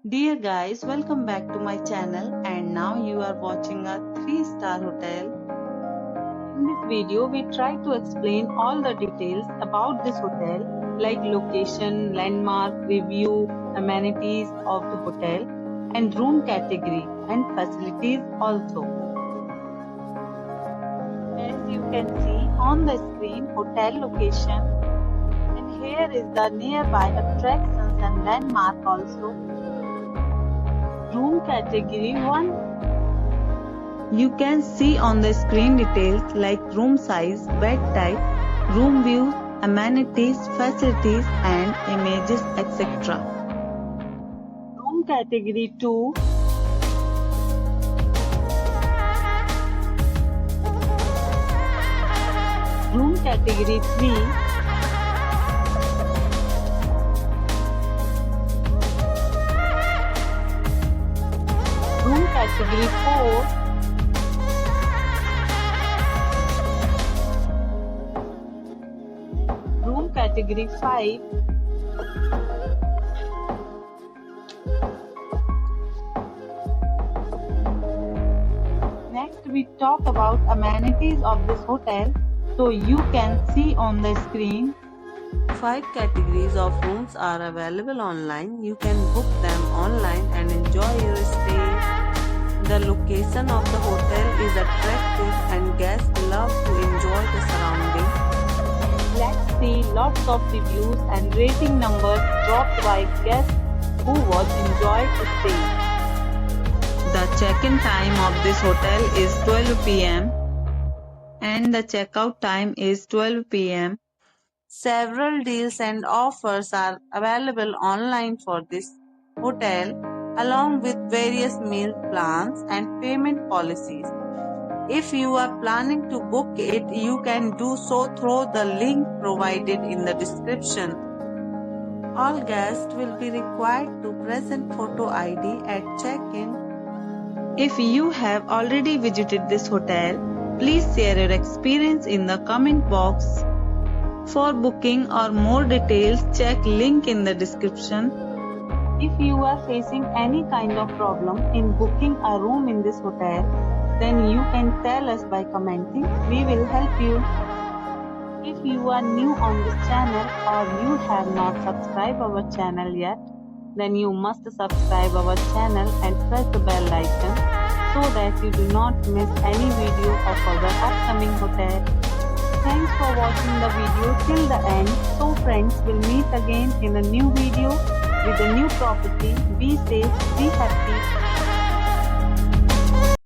Dear guys, welcome back to my channel and now you are watching a 3-star hotel. In this video, we try to explain all the details about this hotel like location, landmark, review, amenities of the hotel and room category and facilities also. As you can see on the screen, hotel location, and here is the nearby attractions and landmark also. Room category 1. You can see on the screen details like room size, bed type, room views, amenities, facilities and images etc. Room category 2. Room category 3. Room category 4. Room category 5. Next we talk about amenities of this hotel. So you can see on the screen 5 categories of rooms are available online. You can book them online and enjoy your stay. The location of the hotel is attractive and guests love to enjoy the surroundings. Let's see lots of reviews and rating numbers dropped by guests who was enjoyed the stay. The check-in time of this hotel is 12 p.m. and the checkout time is 12 p.m. Several deals and offers are available online for this hotel, along with various meal plans and payment policies. If you are planning to book it, you can do so through the link provided in the description. All guests will be required to present photo ID at check-in. If you have already visited this hotel, please share your experience in the comment box. For booking or more details, check link in the description. If you are facing any kind of problem in booking a room in this hotel, then you can tell us by commenting. We will help you. If you are new on this channel or you have not subscribed our channel yet, then you must subscribe our channel and press the bell icon so that you do not miss any video of our upcoming hotel. Thanks for watching the video till the end. So friends, will meet again in a new video with a new property. Be safe, be happy.